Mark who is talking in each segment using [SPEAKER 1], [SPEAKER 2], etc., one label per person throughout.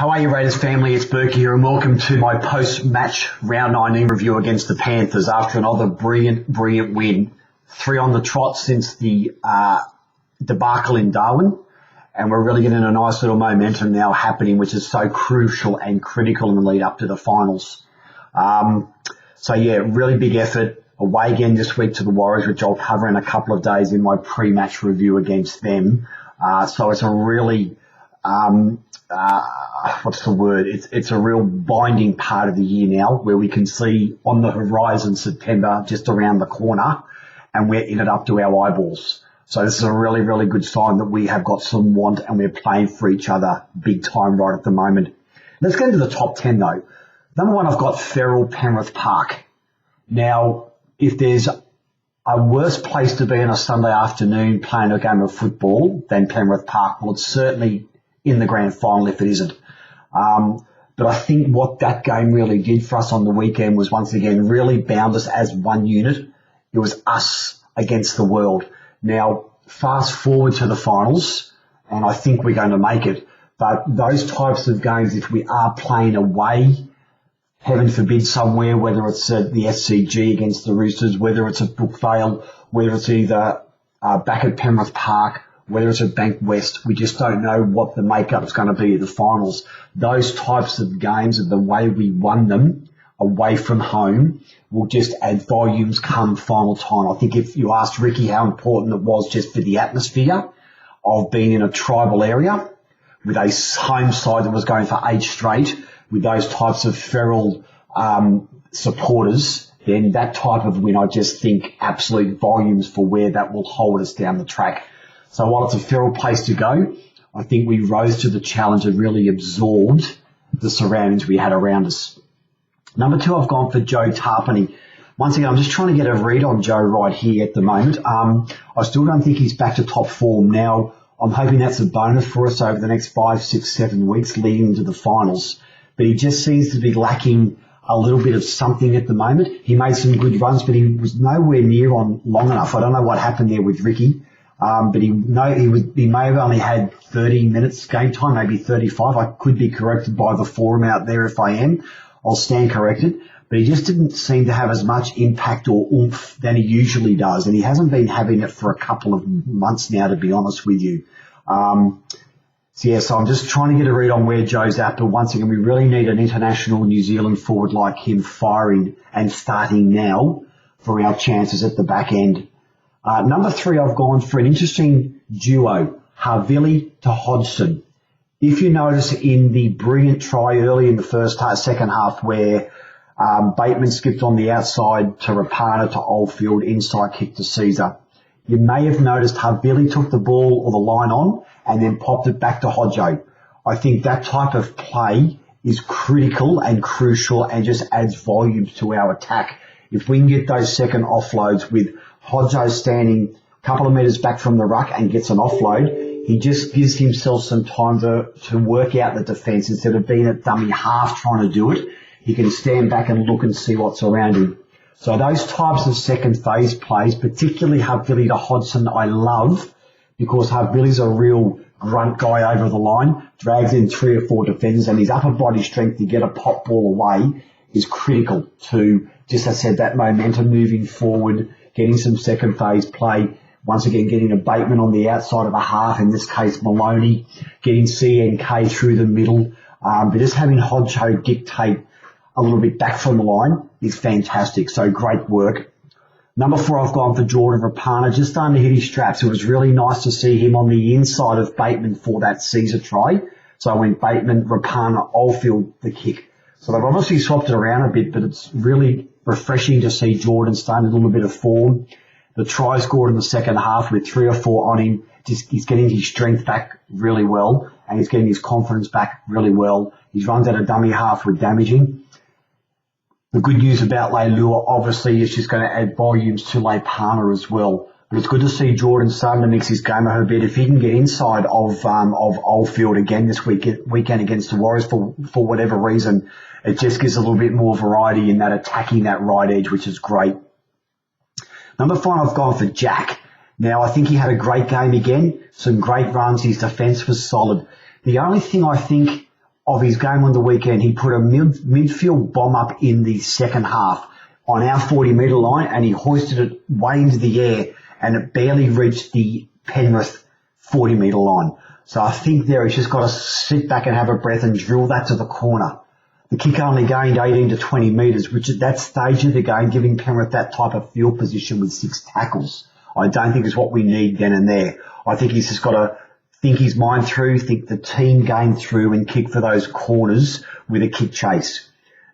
[SPEAKER 1] How are you, Raiders family? It's Bourkeys here, and welcome to my post-match round 19 review against the Panthers after another brilliant win. 3 on the trot since the debacle in Darwin, and we're really getting a nice little momentum now happening, which is so crucial and critical in the lead up to the finals. Really big effort. Away again this week to the Warriors, which I'll cover in a couple of days in my pre-match review against them. So it's a really It's a real binding part of the year now, where we can see on the horizon September just around the corner, and we're in it up to our eyeballs. So this is a really, really good sign that we have got some want and we're playing for each other big time right at the moment. Let's get into the top 10 though. Number 1, I've got Ferrell Penrith Park. Now, if there's a worse place to be on a Sunday afternoon playing a game of football than Penrith Park, well, it's certainly in the grand final if it isn't. But I think what that game really did for us on the weekend was once again really bound us as one unit. It was us against the world. Now, fast forward to the finals, and I think we're going to make it. But those types of games, if we are playing away, heaven forbid somewhere, whether it's at the SCG against the Roosters, whether it's at Brookvale, whether it's either back at Penrith Park, whether it's at Bank West, we just don't know what the makeup is going to be at the finals. Those types of games and the way we won them away from home will just add volumes come final time. I think if you asked Ricky how important it was just for the atmosphere of being in a tribal area with a home side that was going for 8 straight, with those types of feral supporters, then that type of win, I just think absolute volumes for where that will hold us down the track. So while it's a feral place to go, I think we rose to the challenge and really absorbed the surroundings we had around us. Number 2, I've gone for Joe Tarpany. Once again, I'm just trying to get a read on Joe right here at the moment. I still don't think he's back to top form. Now, I'm hoping that's a bonus for us over the next 5, 6, 7 weeks leading into the finals. But he just seems to be lacking a little bit of something at the moment. He made some good runs, but he was nowhere near on long enough. I don't know what happened there with Ricky. But he may have only had 30 minutes game time, maybe 35. I could be corrected by the forum out there if I am. I'll stand corrected. But he just didn't seem to have as much impact or oomph than he usually does. And he hasn't been having it for a couple of months now, to be honest with you. So I'm just trying to get a read on where Joe's at. But once again, we really need an international New Zealand forward like him firing and starting now for our chances at the back end. Number 3, I've gone for an interesting duo, Havili to Hodgson. If you notice in the brilliant try early in the second half where Bateman skipped on the outside to Rapana to Oldfield, inside kick to Caesar, you may have noticed Havili took the ball or the line on and then popped it back to Hodjo. I think that type of play is critical and crucial and just adds volumes to our attack. If we can get those second offloads with Hodjo standing a couple of metres back from the ruck and gets an offload, he just gives himself some time to work out the defence instead of being at dummy half trying to do it. He can stand back and look and see what's around him. So those types of second phase plays, particularly Havili to Hodgson, I love because Havili's a real grunt guy over the line, drags in 3 or 4 defenders, and his upper body strength to get a pop ball away is critical to, just as I said, that momentum moving forward, getting some second phase play, once again getting a Bateman on the outside of a half, in this case Maloney, getting CNK through the middle, but just having Hodjo dictate a little bit back from the line is fantastic, so great work. Number 4, I've gone for Jordan Rapana, just starting to hit his straps. It was really nice to see him on the inside of Bateman for that Caesar try. So I went Bateman, Rapana, Oldfield, the kick. So they've obviously swapped it around a bit, but it's really refreshing to see Jordan starting a little bit of form. The try scored in the second half with 3 or 4 on him. He's getting his strength back really well, and he's getting his confidence back really well. His runs at a dummy half were damaging. The good news about Leilua, obviously, is just going to add volumes to Leipana as well. But it's good to see Jordan starting to mix his game a bit. If he can get inside of Oldfield again this weekend against the Warriors for whatever reason, it just gives a little bit more variety in that attacking that right edge, which is great. Number 5, I've gone for Jack. Now, I think he had a great game again, some great runs. His defence was solid. The only thing I think of his game on the weekend, he put a midfield bomb up in the second half on our 40-metre line, and he hoisted it way into the air, and it barely reached the Penrith 40-metre line. So I think there he's just got to sit back and have a breath and drill that to the corner. The kick only gained 18 to 20 metres, which at that stage of the game, giving Penrith that type of field position with 6 tackles, I don't think is what we need then and there. I think he's just got to think his mind through, think the team game through, and kick for those corners with a kick chase.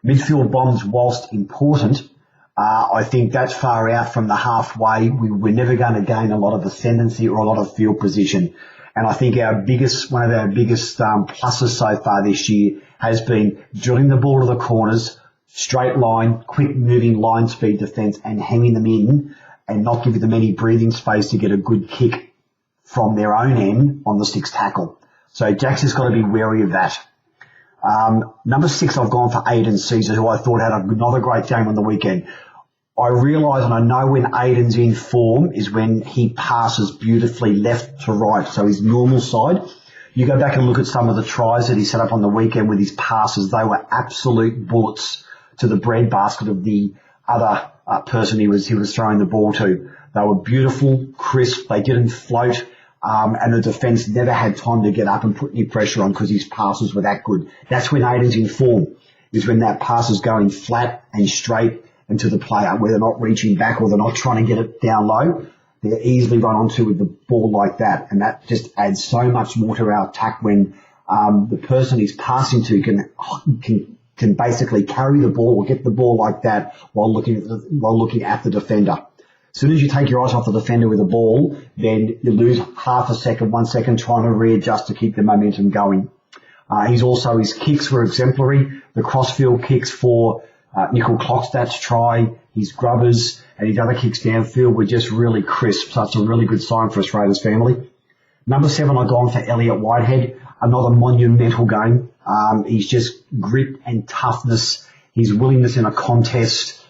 [SPEAKER 1] Midfield bombs, whilst important, I think that's far out from the halfway. We're never going to gain a lot of ascendancy or a lot of field position. And I think one of our biggest pluses so far this year has been drilling the ball to the corners, straight line, quick moving line speed defence, and hanging them in and not giving them any breathing space to get a good kick from their own end on the 6th tackle. So Jack's has got to be wary of that. Number 6, I've gone for Aidan Caesar, who I thought had another great game on the weekend. I realise and I know when Aidan's in form is when he passes beautifully left to right, so his normal side. You go back and look at some of the tries that he set up on the weekend with his passes. They were absolute bullets to the breadbasket of the other person he was throwing the ball to. They were beautiful, crisp, they didn't float, and the defence never had time to get up and put any pressure on because his passes were that good. That's when Aidan's in form, is when that pass is going flat and straight and to the player, where they're not reaching back or they're not trying to get it down low. They're easily run onto with the ball like that, and that just adds so much more to our attack when the person he's passing to can basically carry the ball or get the ball like that while looking at the defender. As soon as you take your eyes off the defender with the ball, then you lose half a second, 1 second trying to readjust to keep the momentum going. His kicks were exemplary. The crossfield kicks for Nickel Clockstad's try, his grubbers, and his other kicks downfield were just really crisp. So it's a really good sign for us Raiders family. Number 7, I've gone for Elliott Whitehead. Another monumental game. He's just grit and toughness, his willingness in a contest,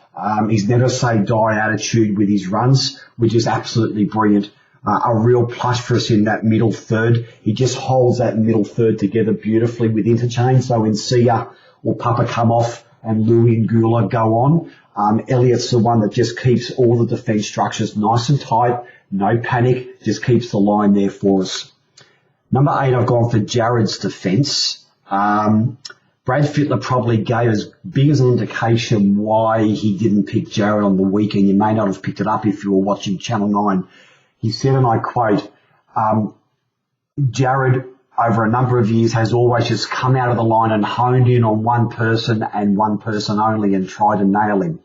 [SPEAKER 1] his never say die attitude with his runs, which is absolutely brilliant. A real plus for us in that middle third. He just holds that middle third together beautifully with interchange. So when Sia or Papa come off and Louis and Gula go on, Elliott's the one that just keeps all the defence structures nice and tight, no panic, just keeps the line there for us. Number 8, I've gone for Jared's defence. Brad Fittler probably gave as big as an indication why he didn't pick Jared on the weekend. You may not have picked it up if you were watching Channel 9. He said, and I quote, Jared, over a number of years, has always just come out of the line and honed in on one person and one person only and tried to nail him.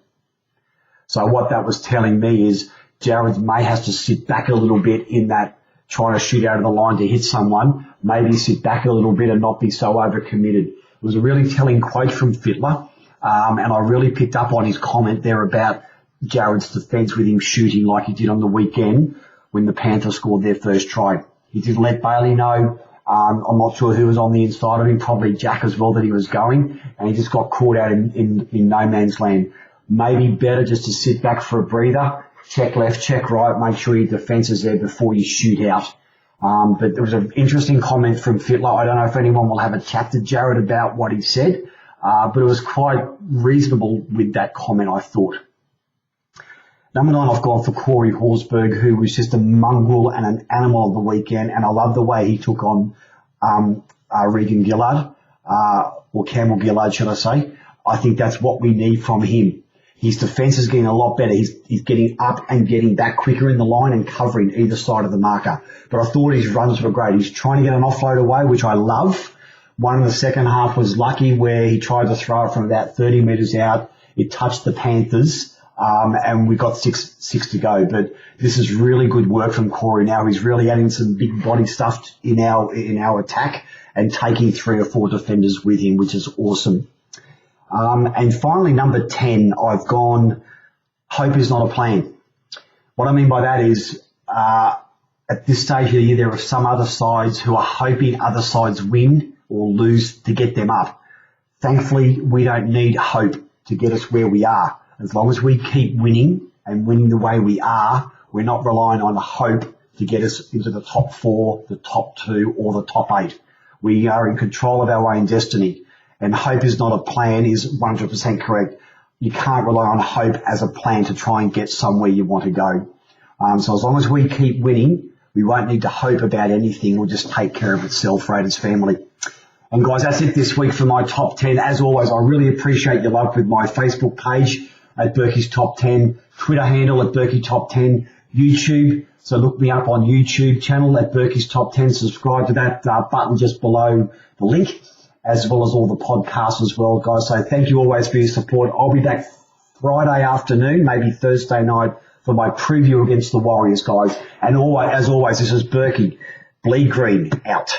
[SPEAKER 1] So what that was telling me is Jared may have to sit back a little bit in that trying to shoot out of the line to hit someone, maybe sit back a little bit and not be so overcommitted. It was a really telling quote from Fittler, and I really picked up on his comment there about Jared's defence with him shooting like he did on the weekend when the Panthers scored their first try. He did let Bailey know. I'm not sure who was on the inside of him, probably Jack as well, that he was going, and he just got caught out in no man's land. Maybe better just to sit back for a breather, check left, check right, make sure your defence is there before you shoot out. But there was an interesting comment from Fittler. I don't know if anyone will have a chat to Jared about what he said, but it was quite reasonable with that comment, I thought. Number 9, I've gone for Corey Horsburgh, who was just a mongrel and an animal of the weekend, and I love the way he took on Regan Gillard, or Campbell Gillard, should I say. I think that's what we need from him. His defence is getting a lot better. He's getting up and getting back quicker in the line and covering either side of the marker. But I thought his runs were great. He's trying to get an offload away, which I love. One in the second half was lucky where he tried to throw it from about 30 metres out. It touched the Panthers, and we got six to go. But this is really good work from Corey now. He's really adding some big body stuff in our attack and taking 3 or 4 defenders with him, which is awesome. And finally, number 10, I've gone, hope is not a plan. What I mean by that is, at this stage of the year, there are some other sides who are hoping other sides win or lose to get them up. Thankfully, we don't need hope to get us where we are. As long as we keep winning and winning the way we are, we're not relying on hope to get us into the top 4, the top 2, or the top 8. We are in control of our own destiny. And hope is not a plan is 100% correct. You can't rely on hope as a plan to try and get somewhere you want to go. So as long as we keep winning, we won't need to hope about anything. We'll just take care of itself, Raiders family. And guys, that's it this week for my top 10. As always, I really appreciate your love with my Facebook page at Bourkeys Top 10, Twitter handle at Bourkeys Top 10, YouTube. So look me up on YouTube channel at Bourkeys Top 10. Subscribe to that button just below the link, as well as all the podcasts as well, guys. So thank you always for your support. I'll be back Friday afternoon, maybe Thursday night, for my preview against the Warriors, guys. And always, as always, this is Berkey. Bleed green, out.